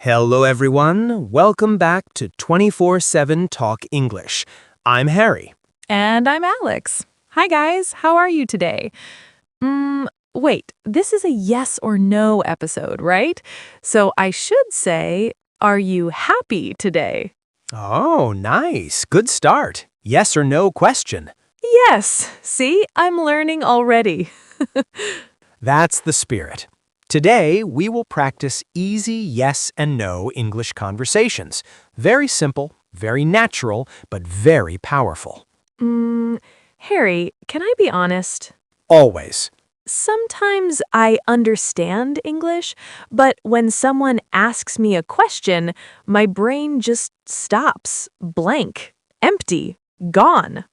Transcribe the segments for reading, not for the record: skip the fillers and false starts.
Hello, everyone. Welcome back to 24/7 Talk English. I'm Harry. And I'm Alex. Hi, guys. How are you today? Wait, this is a yes or no episode, right? So I should say, are you happy today? Oh, nice. Good start. Yes or no question. Yes. See, I'm learning already. That's the spirit. Today, we will practice easy yes and no English conversations. Very simple, very natural, but very powerful. Harry, can I be honest? Always. Sometimes I understand English, but when someone asks me a question, my brain just stops, blank, empty, gone.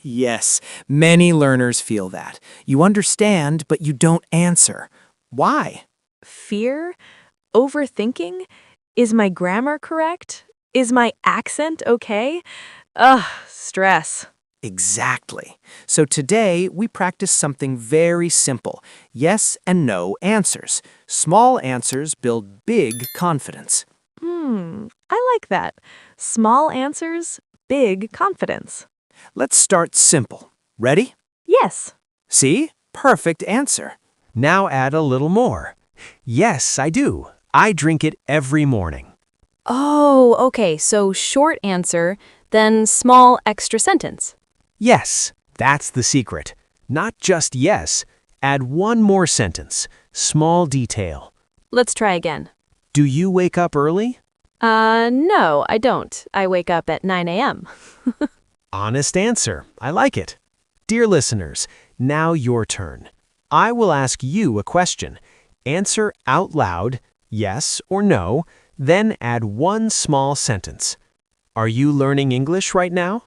Yes, many learners feel that. You understand, but you don't answer. Why? Fear? Overthinking? Is my grammar correct? Is my accent okay? Ugh, stress. Exactly. So today, we practice something very simple. Yes and no answers. Small answers build big confidence. I like that. Small answers, big confidence. Let's start simple. Ready? Yes. See? Perfect answer. Now add a little more. Yes, I do. I drink it every morning. Oh, okay, so short answer, then small extra sentence. Yes, that's the secret. Not just yes. Add one more sentence. Small detail. Let's try again. Do you wake up early? No, I don't. I wake up at 9 a.m. Honest answer. I like it. Dear listeners, now your turn. I will ask you a question. Answer out loud, yes or no, then add one small sentence. Are you learning English right now?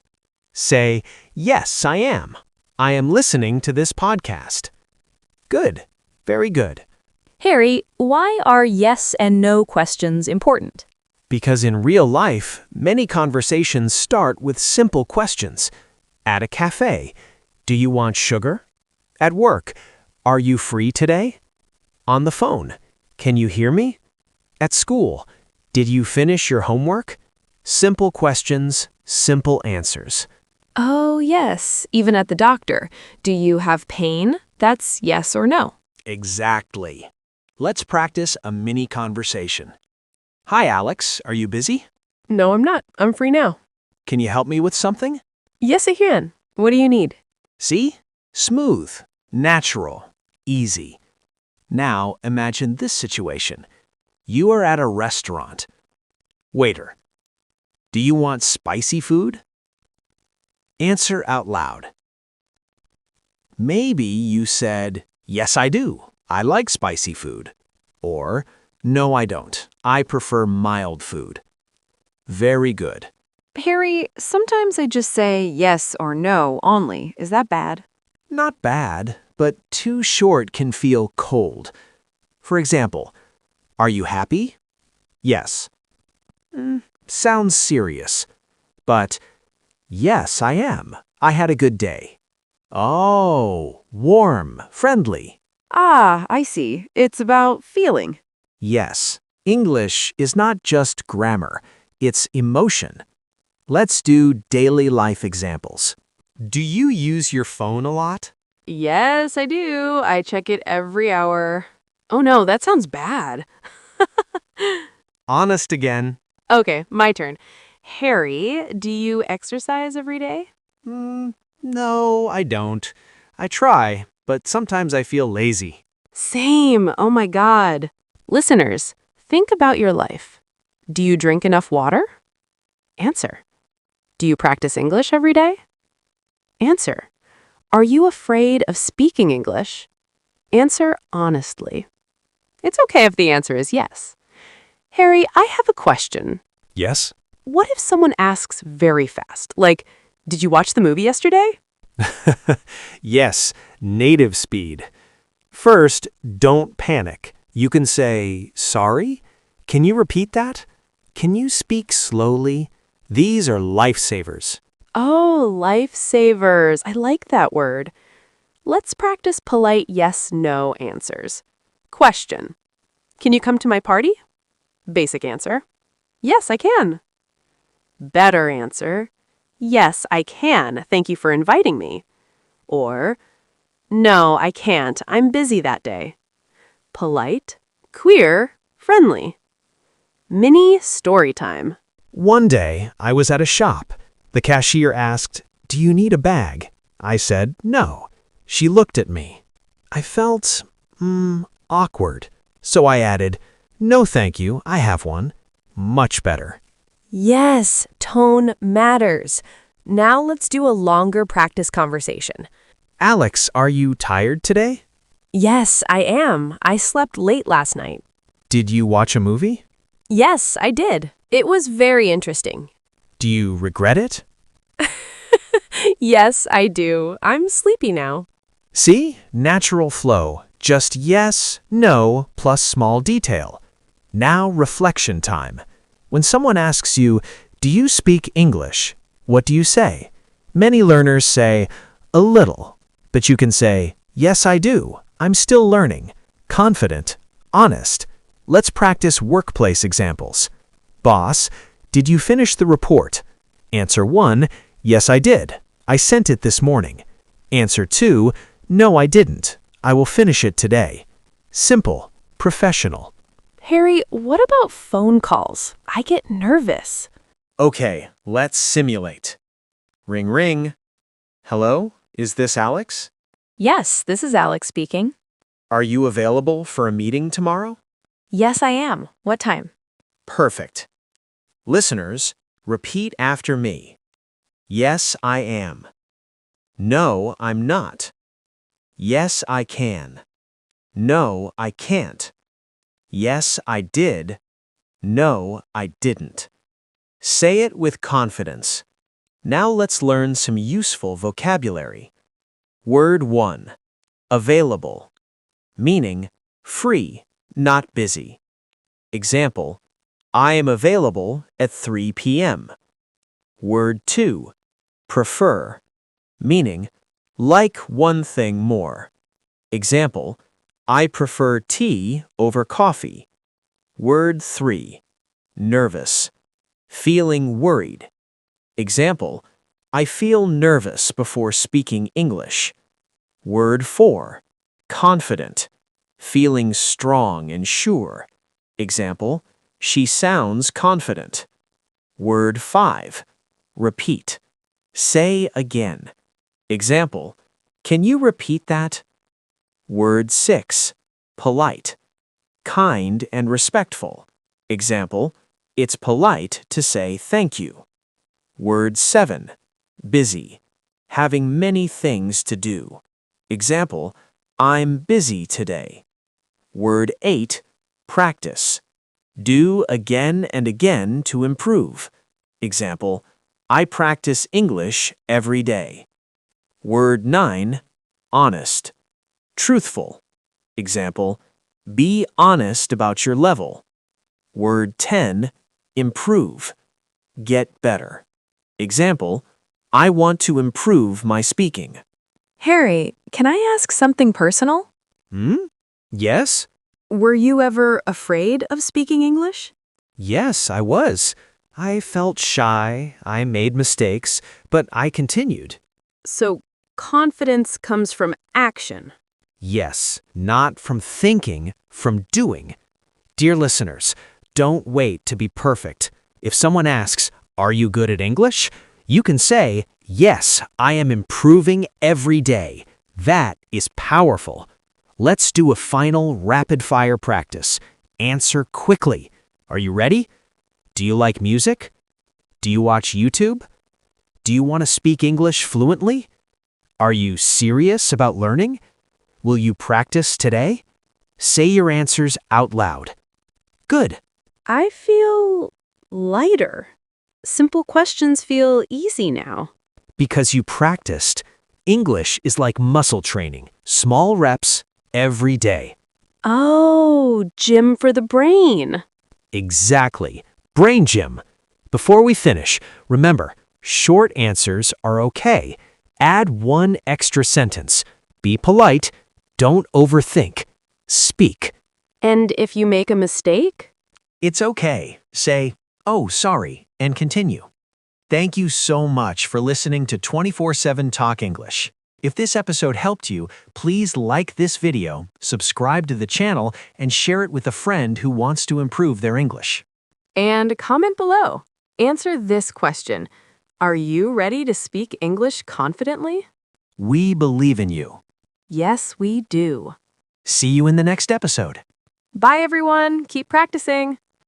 Say, yes, I am. I am listening to this podcast. Good. Very good. Harry, why are yes and no questions important? Because in real life, many conversations start with simple questions. At a cafe, do you want sugar? At work, are you free today? On the phone, can you hear me? At school, did you finish your homework? Simple questions, simple answers. Oh, yes, even at the doctor. Do you have pain? That's yes or no. Exactly. Let's practice a mini conversation. Hi, Alex. Are you busy? No, I'm not. I'm free now. Can you help me with something? Yes, I can. What do you need? See? Smooth, natural, easy. Now imagine this situation. You are at a restaurant. Waiter, do you want spicy food? Answer out loud. Maybe you said, yes, I do. I like spicy food. Or, no, I don't. I prefer mild food. Very good. Harry, sometimes I just say yes or no only. Is that bad? Not bad, but too short can feel cold. For example, are you happy? Yes. Sounds serious. But, yes, I am. I had a good day. Oh, warm, friendly. Ah, I see. It's about feeling. Yes, English is not just grammar, it's emotion. Let's do daily life examples. Do you use your phone a lot? Yes, I do. I check it every hour. Oh no, that sounds bad. Honest again. Okay, my turn. Harry, do you exercise every day? No, I don't. I try, but sometimes I feel lazy. Same. Oh my God. Listeners, think about your life. Do you drink enough water? Answer. Do you practice English every day? Answer. Are you afraid of speaking English? Answer honestly. It's okay if the answer is yes. Harry, I have a question. Yes? What if someone asks very fast, like, did you watch the movie yesterday? Yes, native speed. First, don't panic. You can say, sorry? Can you repeat that? Can you speak slowly? These are lifesavers. Oh, lifesavers. I like that word. Let's practice polite yes/no answers. Question. Can you come to my party? Basic answer. Yes, I can. Better answer. Yes, I can. Thank you for inviting me. Or, no, I can't. I'm busy that day. Polite, queer, friendly. Mini story time. One day, I was at a shop. The cashier asked, "Do you need a bag?" I said, "No." She looked at me. I felt, awkward. So I added, "No, thank you. I have one." Much better. Yes, tone matters. Now let's do a longer practice conversation. Alex, are you tired today? Yes, I am. I slept late last night. Did you watch a movie? Yes, I did. It was very interesting. Do you regret it? Yes, I do. I'm sleepy now. See? Natural flow. Just yes, no, plus small detail. Now reflection time. When someone asks you, "Do you speak English?" What do you say? Many learners say, "A little." But you can say, "Yes, I do. I'm still learning." Confident, honest. Let's practice workplace examples. Boss, did you finish the report? Answer 1, yes, I did. I sent it this morning. Answer 2, no, I didn't. I will finish it today. Simple, professional. Harry, what about phone calls? I get nervous. Okay, let's simulate. Ring ring. Hello, is this Alex? Yes, this is Alex speaking. Are you available for a meeting tomorrow? Yes, I am. What time? Perfect. Listeners, repeat after me. Yes, I am. No, I'm not. Yes, I can. No, I can't. Yes, I did. No, I didn't. Say it with confidence. Now let's learn some useful vocabulary. Word 1. Available. Meaning free, not busy. Example, I am available at 3 p.m. Word 2. Prefer. Meaning like one thing more. Example, I prefer tea over coffee. Word 3. Nervous. Feeling worried. Example, I feel nervous before speaking English. Word 4. Confident. Feeling strong and sure. Example, she sounds confident. Word 5. Repeat. Say again. Example, can you repeat that? Word 6. Polite. Kind and respectful. Example, it's polite to say thank you. Word 7. Busy. Having many things to do. Example, I'm busy today. Word 8. Practice. Do again and again to improve. Example, I practice English every day. Word 9. Honest. Truthful. Example, be honest about your level. Word 10. Improve. Get better. Example, I want to improve my speaking. Harry, can I ask something personal? Yes? Were you ever afraid of speaking English? Yes, I was. I felt shy, I made mistakes, but I continued. So, confidence comes from action. Yes, not from thinking, from doing. Dear listeners, don't wait to be perfect. If someone asks, "Are you good at English?" you can say, "Yes, I am improving every day." That is powerful. Let's do a final rapid-fire practice. Answer quickly. Are you ready? Do you like music? Do you watch YouTube? Do you want to speak English fluently? Are you serious about learning? Will you practice today? Say your answers out loud. Good. I feel lighter. Simple questions feel easy now. Because you practiced. English is like muscle training. Small reps every day. Oh, gym for the brain. Exactly. Brain gym. Before we finish, remember, short answers are okay. Add one extra sentence. Be polite. Don't overthink. Speak. And if you make a mistake? It's okay. Say, "Oh, sorry," and continue. Thank you so much for listening to 24/7 Talk English. If this episode helped you, please like this video, subscribe to the channel, and share it with a friend who wants to improve their English. And comment below. Answer this question. Are you ready to speak English confidently? We believe in you. Yes, we do. See you in the next episode. Bye, everyone. Keep practicing.